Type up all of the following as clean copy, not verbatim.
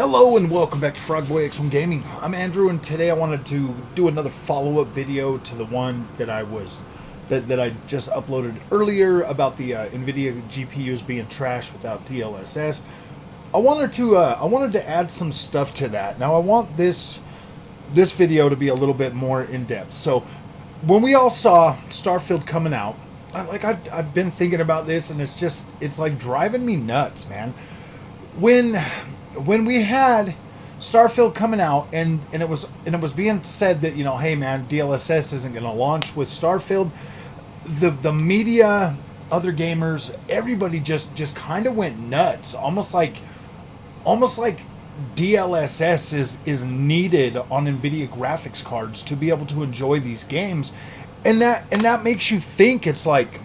Hello and welcome back to Frogboy X1 Gaming. I'm Andrew, and today I wanted to do another follow-up video to the one that I just uploaded earlier about the Nvidia GPUs being trash without DLSS. I wanted to add some stuff to that. Now I want this video to be a little bit more in depth. So when we all saw Starfield coming out, I've been thinking about this, and it's like driving me nuts, man. When we had Starfield coming out and it was being said that, hey man, DLSS isn't going to launch with Starfield, the media, other gamers, everybody just kind of went nuts, almost like DLSS is needed on Nvidia graphics cards to be able to enjoy these games, and that makes you think it's like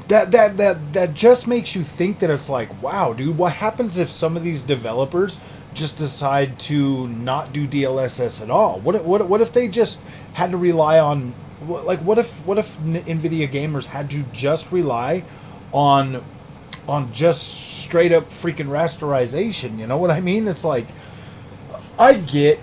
that just makes you think that it's like, wow, dude, what happens if some of these developers just decide to not do DLSS at all? What if they just had to rely on, what if Nvidia gamers had to just rely on just straight up freaking rasterization? You know what I mean? It's like, I get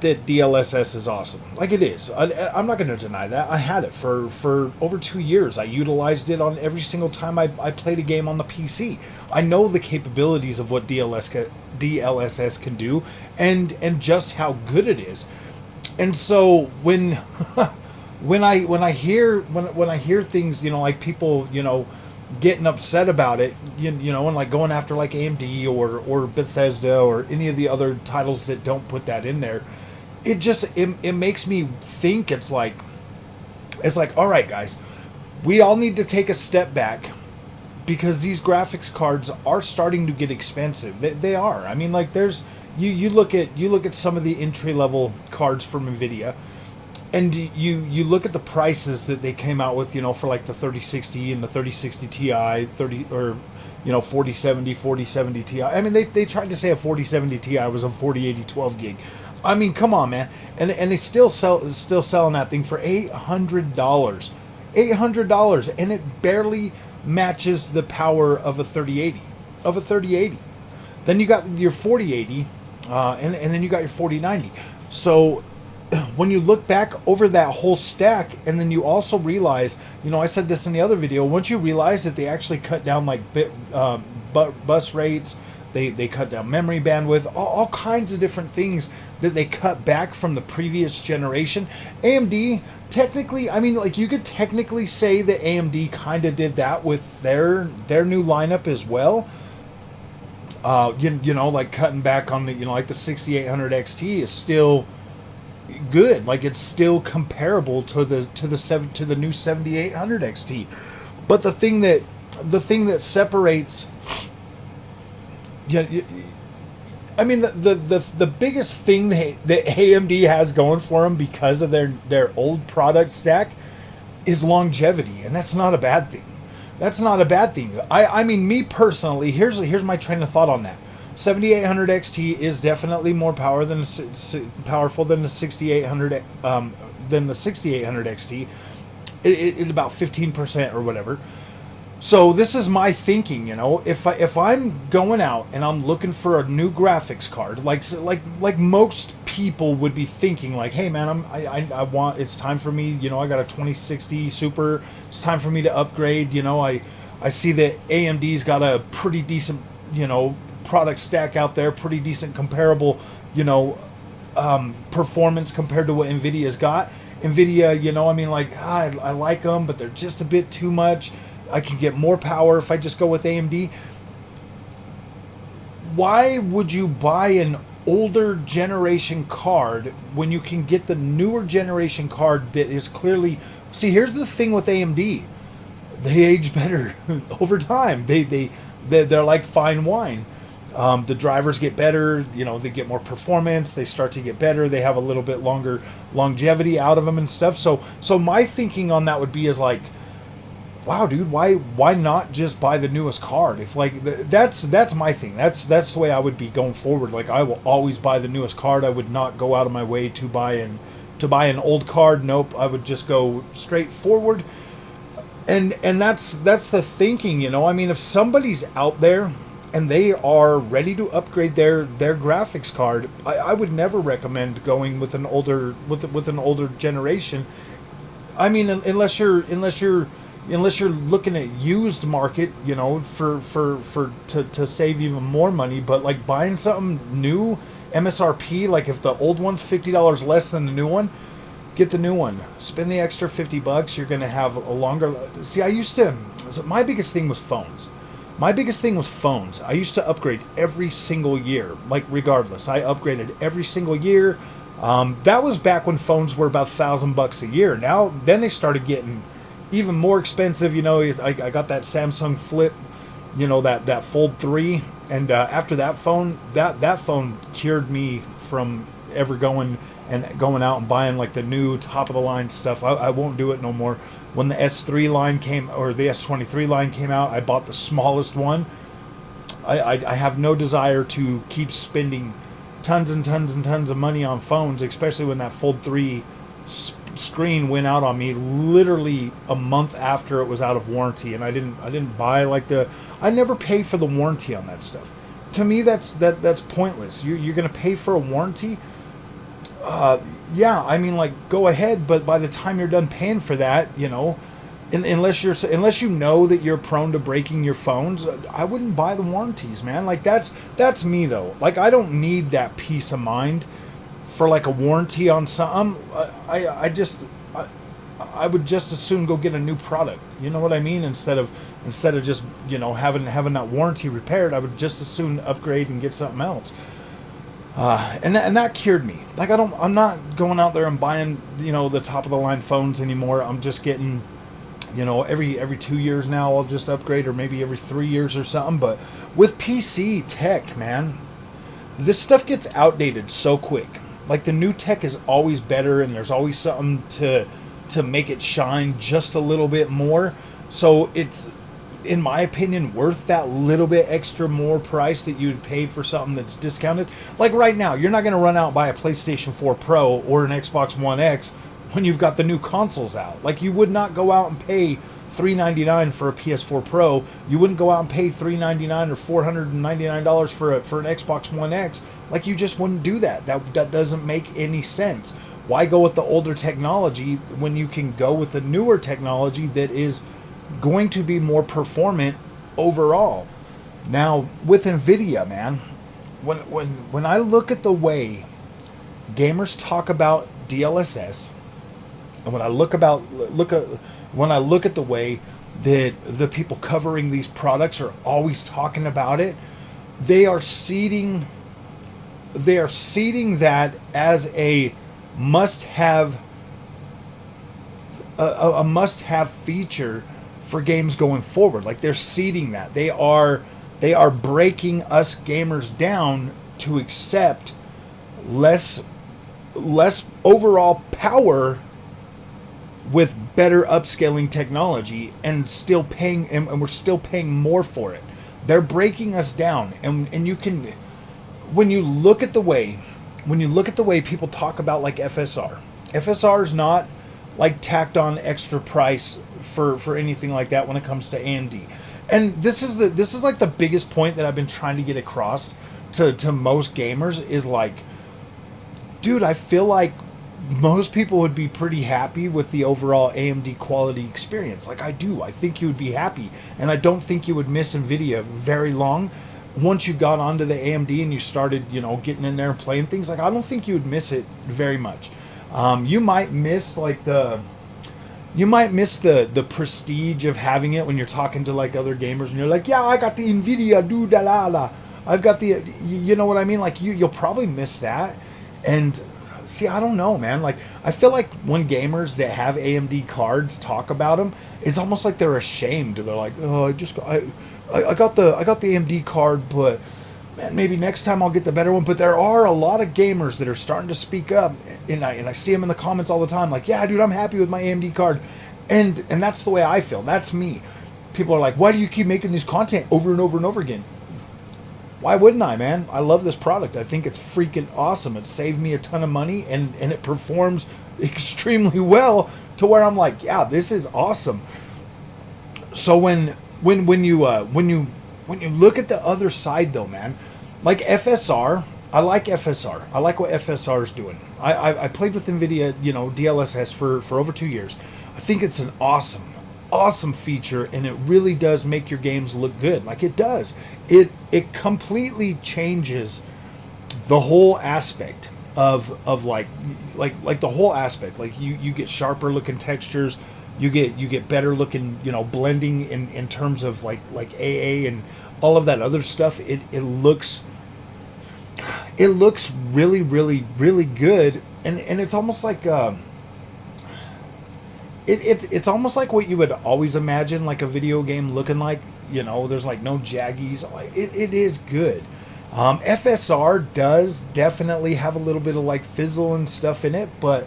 that DLSS is awesome. Like, it is. I'm not going to deny that. I had it for over 2 years. I utilized it on every single time I played a game on the PC. I know the capabilities of what DLSS can do, and just how good it is. And so when I hear things, like people, getting upset about it, and like going after like AMD or Bethesda or any of the other titles that don't put that in there, it makes me think it's like, all right, guys, we all need to take a step back, because these graphics cards are starting to get expensive. They are. I mean, like, there's you look at some of the entry level cards from Nvidia, and you look at the prices that they came out with, for like the 3060 and the 3060 Ti, 4070, 4070 Ti. I mean, they tried to say a 4070 Ti was a 4080 12 gig. I mean, come on, man. And they still selling that thing for $800. $800, and it barely matches the power of a 3080. Then you got your 4080, and then you got your 4090. So when you look back over that whole stack, and then you also realize, I said this in the other video, once you realize that they actually cut down like bus rates, they cut down memory bandwidth, all kinds of different things that they cut back from the previous generation. AMD, technically, I mean, like, you could technically say that AMD kind of did that with their new lineup as well. Like cutting back on the, like the 6800 XT is still good. Like, it's still comparable to the new 7800 XT. But the thing that separates, I mean, the biggest thing that AMD has going for them, because of their old product stack, is longevity, and that's not a bad thing. That's not a bad thing. I mean, me personally, here's my train of thought on that. 7800 XT is definitely more powerful than the 6800 XT. It about 15% or whatever. So this is my thinking, if I'm going out and I'm looking for a new graphics card, like most people would be thinking, like, hey man, I want, it's time for me, I got a 2060 Super, it's time for me to upgrade. I see that AMD's got a pretty decent, product stack out there, pretty decent comparable, performance compared to what Nvidia's got. Nvidia, I mean, like, I like them, but they're just a bit too much. I can get more power if I just go with AMD. Why would you buy an older generation card when you can get the newer generation card that is clearly... See, here's the thing with AMD. They age better over time. They're like fine wine. The drivers get better, they get more performance, they start to get better, they have a little bit longer longevity out of them and stuff. So my thinking on that would be is like, wow, dude, why not just buy the newest card? If, like, that's my thing. That's the way I would be going forward. Like, I will always buy the newest card. I would not go out of my way to buy an old card. Nope, I would just go straight forward. And that's the thinking, I mean, if somebody's out there and they are ready to upgrade their graphics card. I would never recommend going with an older with an older generation. I mean, unless you're looking at used market, you know, to save even more money. But like buying something new, MSRP, like if the old one's $50 less than the new one, get the new one. Spend the extra $50. You're gonna have a longer. See, I used to. So my biggest thing was phones. My biggest thing was phones. I used to upgrade every single year, like regardless. I upgraded every single year. That was back when phones were about $1,000 a year. Now, then they started getting even more expensive. You know, I got that Samsung Flip, you know, that Fold 3, and after that phone, that phone cured me from ever going out and buying like the new top of the line stuff. I won't do it no more. When the S3 line came, or the S23 line came out, I bought the smallest one. I have no desire to keep spending tons and tons and tons of money on phones, especially when that Fold 3 screen went out on me literally a month after it was out of warranty, and I didn't buy like I never pay for the warranty on that stuff. To me, that's pointless. You're gonna pay for a warranty. Yeah, I mean, like, go ahead, but by the time you're done paying for that, you know, unless you know that you're prone to breaking your phones, I wouldn't buy the warranties, man. Like, that's me though. Like, I don't need that peace of mind for like a warranty on something. I would just as soon go get a new product. You know what I mean? Instead of just, you know, having that warranty repaired, I would just as soon upgrade and get something else. And that cured me. Like, I'm not going out there and buying, you know, the top of the line phones anymore. I'm just getting, you know, every 2 years now I'll just upgrade, or maybe every 3 years or something. But with PC tech, man, this stuff gets outdated so quick. Like, the new tech is always better, and there's always something to make it shine just a little bit more. So it's, in my opinion, worth that little bit extra more price that you'd pay for something that's discounted. Like right now, you're not going to run out and buy a PlayStation 4 Pro or an Xbox One X when you've got the new consoles out. Like, you would not go out and pay $399 for a PS4 Pro. You wouldn't go out and pay $399 or $499 for an Xbox One X. Like, you just wouldn't do that. That doesn't make any sense. Why go with the older technology when you can go with the newer technology that is going to be more performant overall? Now, with Nvidia, man, when I look at the way gamers talk about DLSS, and when I look at the way that the people covering these products are always talking about it, they are seeding that as a must-have feature for games going forward. Like, they're seeding that. They are breaking us gamers down to accept less overall power with better upscaling technology, and still paying, and we're still paying more for it. They're breaking us down, and you can, when you look at the way people talk about like FSR is not like tacked on extra price for anything like that when it comes to AMD. And this is like the biggest point that I've been trying to get across to most gamers is like, dude, I feel like most people would be pretty happy with the overall AMD quality experience. Like, I do. I think you would be happy, and I don't think you would miss Nvidia very long. Once you got onto the AMD and you started, you know, getting in there and playing things, like, I don't think you would miss it very much. You might miss the prestige of having it when you're talking to like other gamers and you're like, yeah, I got the Nvidia, dude, da la la. I've got the, you know what I mean? Like, you'll probably miss that. And see, I don't know, man. Like, I feel like when gamers that have AMD cards talk about them, it's almost like they're ashamed. They're like, oh, I got the AMD card, but man, maybe next time I'll get the better one. But there are a lot of gamers that are starting to speak up, and I see them in the comments all the time, like, yeah, dude, I'm happy with my AMD card, and that's the way I feel. That's me. People are like, why do you keep making this content over and over and over again? Why wouldn't I, man? I love this product. I think it's freaking awesome. It saved me a ton of money, and it performs extremely well to where I'm like, yeah, this is awesome. So when you when you look at the other side, though, man, like FSR, I like FSR. I like what FSR is doing. I played with Nvidia, you know, DLSS for over 2 years. I think it's an awesome feature, and it really does make your games look good. Like it does. It completely changes the whole aspect of like the whole aspect. Like you get sharper looking textures. You get better looking, you know, blending in terms of like AA and all of that other stuff. It looks really really good, and it's almost like it's almost like what you would always imagine like a video game looking like. You know, there's like no jaggies. It is good. FSR does definitely have a little bit of like fizzle and stuff in it, but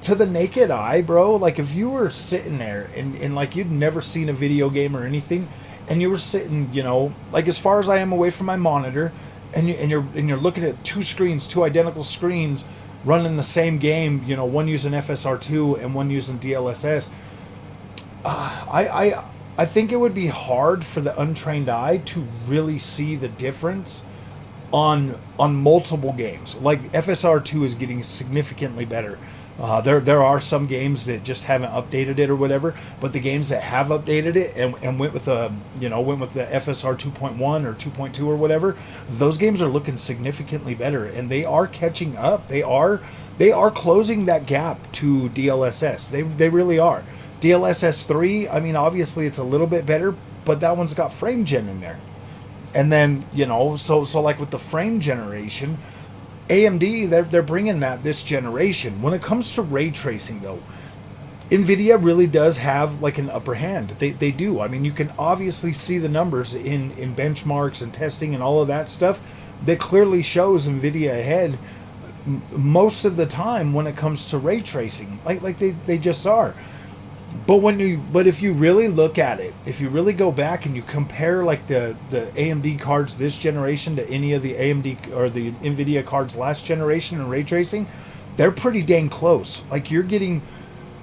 to the naked eye, bro, like if you were sitting there and like you'd never seen a video game or anything, and you were sitting, you know, like as far as I am away from my monitor, and you're looking at two identical screens running the same game, you know, one using FSR2 and one using DLSS. I think it would be hard for the untrained eye to really see the difference on multiple games. Like FSR2 is getting significantly better. There are some games that just haven't updated it or whatever, but the games that have updated it and went with the FSR 2.1 or 2.2 or whatever, those games are looking significantly better, and they are catching up. They are closing that gap to DLSS. They really are. DLSS 3, I mean, obviously it's a little bit better, but that one's got frame gen in there. And then, you know, so like with the frame generation, AMD, they're bringing that this generation. When it comes to ray tracing, though, Nvidia really does have like an upper hand. They do. I mean, you can obviously see the numbers in benchmarks and testing and all of that stuff that clearly shows Nvidia ahead most of the time when it comes to ray tracing. Like they just are. But if you really look at it, if you really go back and you compare like the AMD cards this generation to any of the AMD or the Nvidia cards last generation in ray tracing, they're pretty dang close. Like you're getting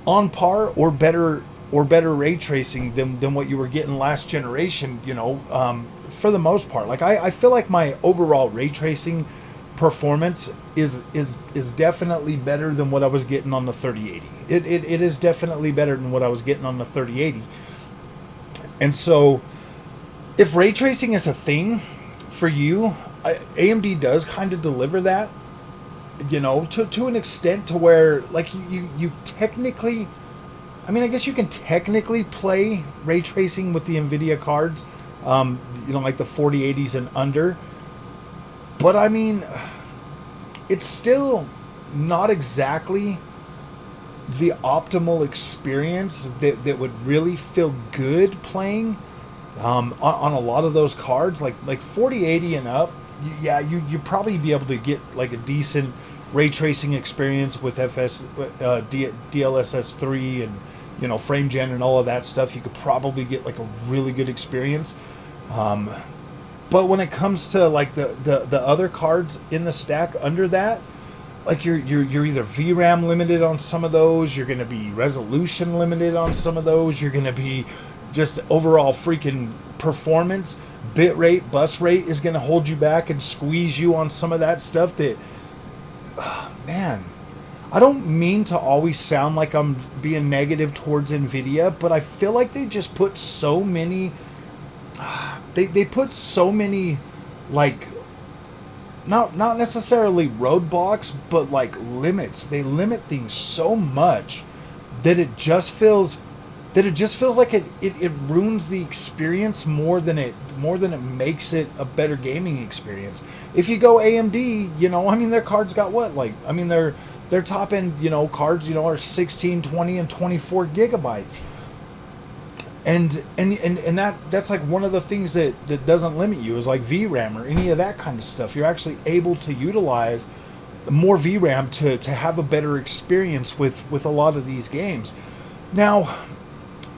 on par or better ray tracing than what you were getting last generation, you know, for the most part. Like I feel like my overall ray tracing performance is definitely better than what I was getting on the 3080. It is definitely better than what I was getting on the 3080. And so if ray tracing is a thing for you, AMD does kind of deliver that, you know, to an extent to where like you technically, I mean, I guess you can technically play ray tracing with the Nvidia cards, you know, like the 4080s and under. But I mean, it's still not exactly the optimal experience that would really feel good playing on a lot of those cards. Like 4080 and up, you probably be able to get like a decent ray tracing experience with DLSS 3 and, you know, frame gen and all of that stuff. You could probably get like a really good experience. But when it comes to like the other cards in the stack under that, like you're either VRAM limited on some of those, you're going to be resolution limited on some of those, you're going to be just overall freaking performance, bit rate, bus rate is going to hold you back and squeeze you on some of that stuff that, man, I don't mean to always sound like I'm being negative towards Nvidia, but I feel like they just put so many... They put so many, like, not necessarily roadblocks, but like limits. They limit things so much that it just feels like it ruins the experience more than it makes it a better gaming experience. If you go AMD, you know, I mean, their cards got what? Like, I mean, their top end, you know, cards, you know, are 16, 20, and 24 gigabytes. And that's like one of the things that doesn't limit you is like VRAM or any of that kind of stuff. You're actually able to utilize more VRAM to have a better experience with a lot of these games. Now,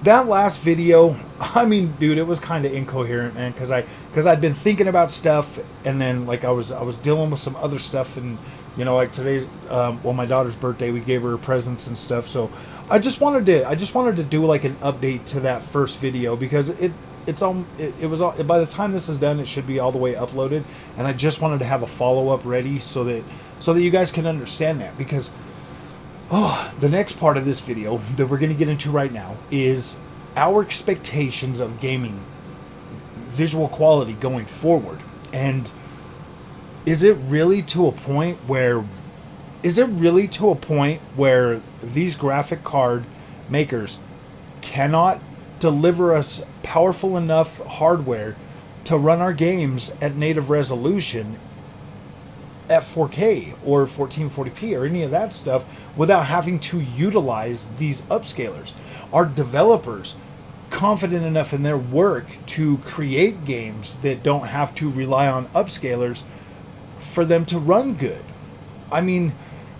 that last video, I mean, dude, it was kind of incoherent, man, because I'd been thinking about stuff, and then like I was dealing with some other stuff, and you know, like today's my daughter's birthday, we gave her presents and stuff, so I just wanted to do like an update to that first video, because it it was all, by the time this is done, it should be all the way uploaded, and I just wanted to have a follow-up ready so that you guys can understand that, because the next part of this video that we're going to get into right now is our expectations of gaming visual quality going forward. And is it really to a point where these graphic card makers cannot deliver us powerful enough hardware to run our games at native resolution at 4K or 1440p or any of that stuff without having to utilize these upscalers? Are developers confident enough in their work to create games that don't have to rely on upscalers for them to run good? I mean,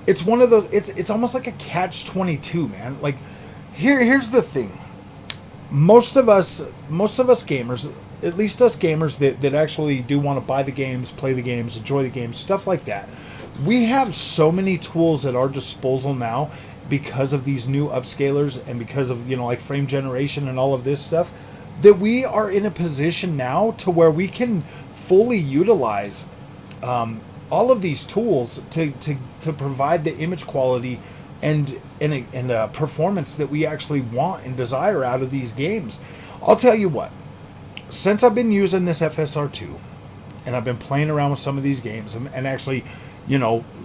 it's one of those, it's almost like a catch-22, man. Like, here's the thing. Most of us gamers, at least us gamers that actually do want to buy the games, play the games, enjoy the games, stuff like that, we have so many tools at our disposal now because of these new upscalers and because of, like frame generation and all of this stuff, that we are in a position now to where we can fully utilize all of these tools to provide the image quality and performance that we actually want and desire out of these games. I'll tell you what, since I've been using this FSR2 and I've been playing around with some of these games and actually,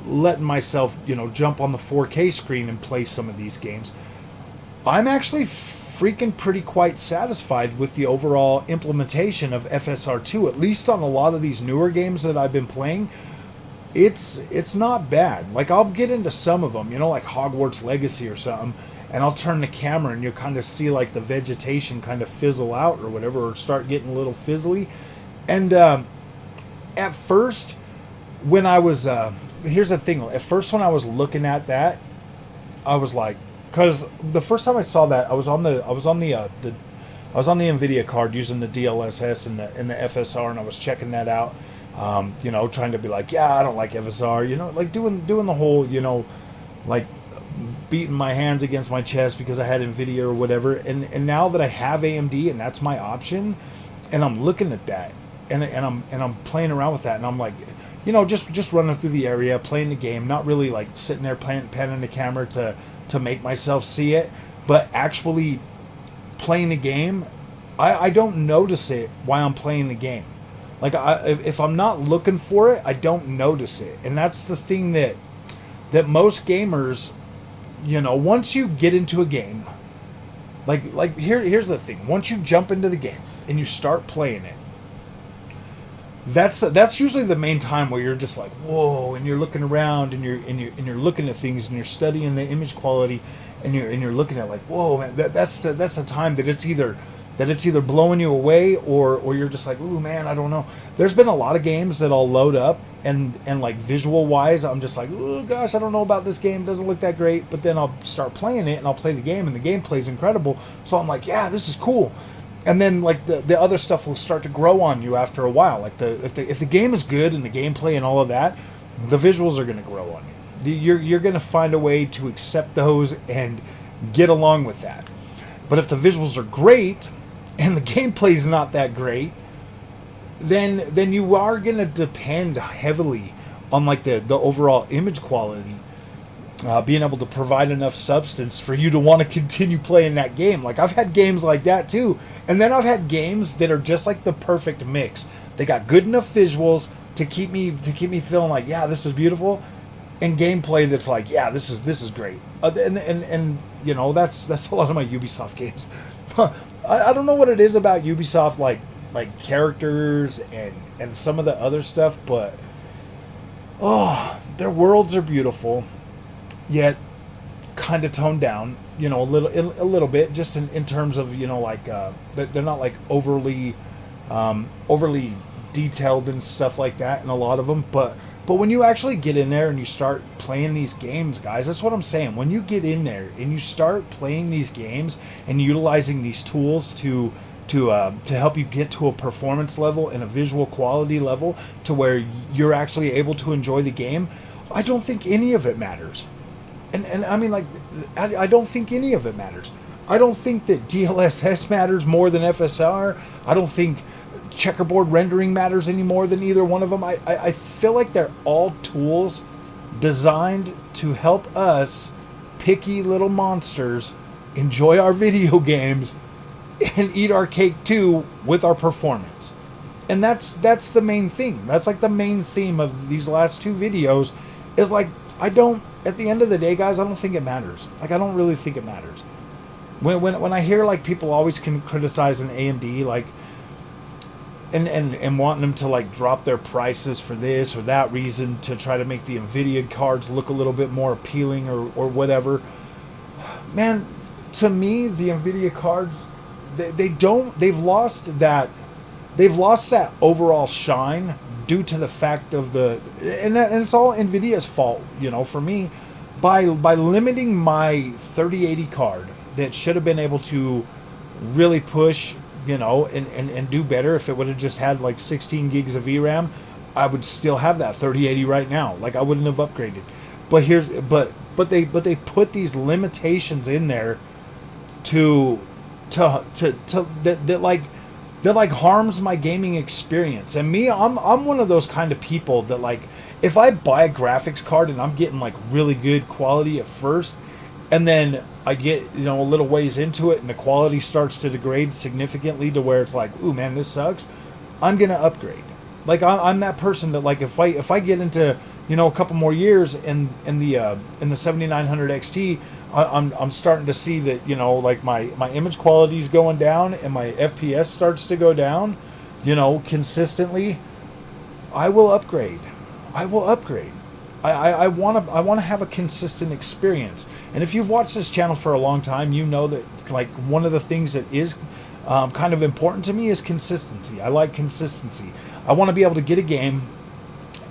letting myself, jump on the 4K screen and play some of these games, I'm actually freaking pretty quite satisfied with the overall implementation of FSR2, at least on a lot of these newer games that I've been playing. It's not bad. Like, I'll get into some of them, like Hogwarts Legacy or something, and I'll turn the camera and you'll kind of see like the vegetation kind of fizzle out or whatever, or start getting a little fizzly. And at first, when I was here's the thing. At first, when I was looking at that, I was like, because the first time I saw that, I was on the Nvidia card using the DLSS and the FSR, and I was checking that out. Trying to be like, yeah, I don't like FSR, like doing the whole, like beating my hands against my chest because I had Nvidia or whatever. And now that I have AMD and that's my option, and I'm looking at that, and I'm playing around with that, and I'm like, just running through the area, playing the game, not really like sitting there panning the camera to make myself see it, but actually playing the game. I don't notice it while I'm playing the game. Like, if I'm not looking for it, I don't notice it. And that's the thing that most gamers, once you get into a game, here's the thing. Once you jump into the game and you start playing it, that's usually the main time where you're just like, whoa, and you're looking around and you're looking at things and you're studying the image quality and you're looking at like, whoa, man, that's the time that it's either blowing you away or you're just like, ooh, man, I don't know. There's been a lot of games that I'll load up and like visual wise, I'm just like, oh gosh, I don't know about this game. It doesn't look that great. But then I'll start playing it and I'll play the game and the gameplay is incredible. So I'm like, yeah, this is cool. And then like the other stuff will start to grow on you after a while. Like if the game is good and the gameplay and all of that, the visuals are going to grow on you. You're going to find a way to accept those and get along with that. But if the visuals are great and the gameplay is not that great, then you are going to depend heavily on like the overall image quality, being able to provide enough substance for you to want to continue playing that game. Like, I've had games like that too, and then I've had games that are just like the perfect mix. They got good enough visuals to keep me feeling like, yeah, this is beautiful, and gameplay that's like, yeah, this is great. And that's a lot of my Ubisoft games. I don't know what it is about Ubisoft, like characters and some of the other stuff, but their worlds are beautiful, yet kind of toned down, a little bit, just in terms of, they're not like overly detailed and stuff like that in a lot of them, but when you actually get in there and you start playing these games, guys, that's what I'm saying. When you get in there and you start playing these games and utilizing these tools to help you get to a performance level and a visual quality level to where you're actually able to enjoy the game, I don't think any of it matters. And I mean, like, I don't think any of it matters. I don't think that DLSS matters more than FSR. I don't think checkerboard rendering matters any more than either one of them. I feel like they're all tools designed to help us, picky little monsters, enjoy our video games and eat our cake too with our performance. And that's the main thing. That's like the main theme of these last two videos is like, I don't, at the end of the day, guys, I don't think it matters. Like, I don't really think it matters. When I hear like people always can criticize an AMD, like, and wanting them to like drop their prices for this or that reason to try to make the Nvidia cards look a little bit more appealing or whatever, man, to me the Nvidia cards, they've lost that overall shine due to the fact of and it's all Nvidia's fault, you know, for me, by limiting my 3080 card that should have been able to really push, you know, and do better. If it would have just had like 16 gigs of VRAM, I would still have that 3080 right now. Like, I wouldn't have upgraded. But they put these limitations in there that like harms my gaming experience. And me, I'm one of those kind of people that, like, if I buy a graphics card and I'm getting like really good quality at first, and then I get, you know, a little ways into it and the quality starts to degrade significantly to where it's like, ooh man, this sucks, I'm gonna upgrade. Like, I'm that person that, like, if I get into, you know, a couple more years in the 7900 XT, I'm starting to see that, you know, like my image quality is going down and my FPS starts to go down, you know, consistently, I will upgrade. I want to have a consistent experience. And if you've watched this channel for a long time, you know that, like, one of the things that is kind of important to me is consistency. I like consistency. I want to be able to get a game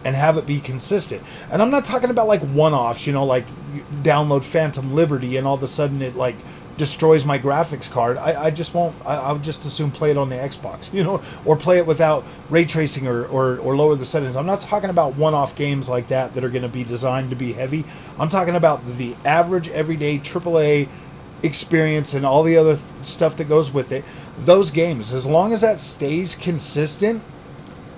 and have it be consistent. And I'm not talking about like one-offs, you know, like you download Phantom Liberty and all of a sudden it like destroys my graphics card. I just won't. I would just assume play it on the Xbox, you know, or play it without ray tracing or lower the settings. I'm not talking about one-off games like that are going to be designed to be heavy. I'm talking about the average everyday AAA experience and all the other stuff that goes with it. Those games, as long as that stays consistent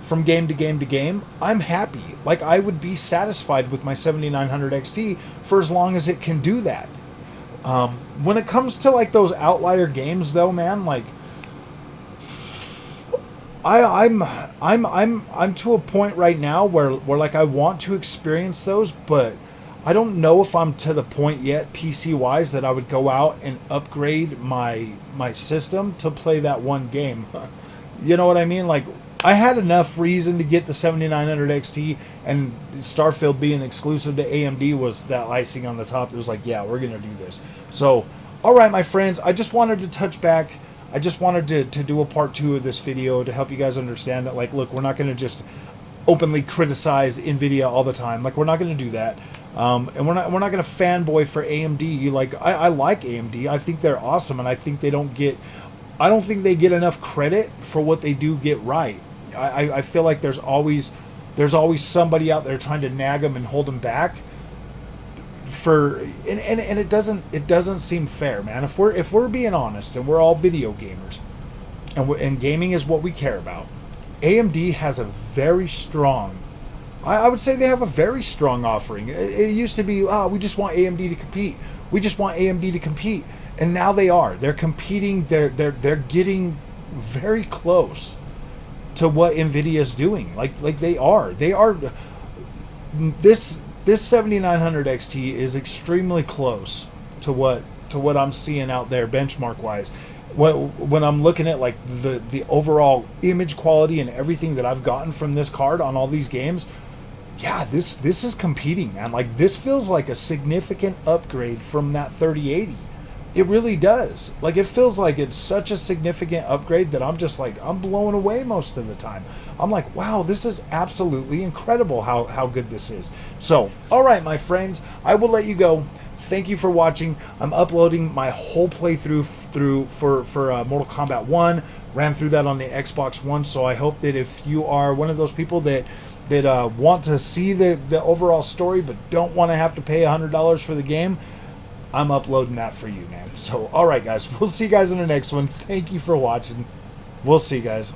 from game to game to game, I'm happy. Like, I would be satisfied with my 7900 XT for as long as it can do that. When it comes to like those outlier games, though, man, like I'm to a point right now where like I want to experience those, but I don't know if I'm to the point yet, PC wise, that I would go out and upgrade my system to play that one game. You know what I mean? Like, I had enough reason to get the 7900 XT, and Starfield being exclusive to AMD was that icing on the top. It was like, yeah, we're going to do this. So, all right, my friends, I just wanted to touch back. I just wanted to do a part 2 of this video to help you guys understand that, like, look, we're not going to just openly criticize Nvidia all the time. Like, we're not going to do that. And we're not going to fanboy for AMD. Like, I like AMD. I think they're awesome, and I think I don't think they get enough credit for what they do get right. I feel like there's always somebody out there trying to nag them and hold them back and it doesn't seem fair, man. If we're being honest, and we're all video gamers, and gaming is what we care about, AMD has a very strong, I would say they have a very strong offering. It used to be, we just want AMD to compete. We just want AMD to compete. And now they're competing. They're getting very close to what Nvidia is doing. Like they are. This 7900 XT is extremely close to what I'm seeing out there benchmark wise. When I'm looking at like the overall image quality and everything that I've gotten from this card on all these games, yeah, this is competing, man. Like, this feels like a significant upgrade from that 3080. It really does. Like, it feels like it's such a significant upgrade that I'm just like, I'm blown away most of the time. I'm like, wow, this is absolutely incredible how good this is. So, all right, my friends, I will let you go. Thank you for watching. I'm uploading my whole playthrough for Mortal Kombat 1. Ran through that on the Xbox One, so I hope that if you are one of those people that want to see the overall story but don't want to have to pay $100 for the game, I'm uploading that for you, man. So, all right, guys, we'll see you guys in the next one. Thank you for watching. We'll see you guys.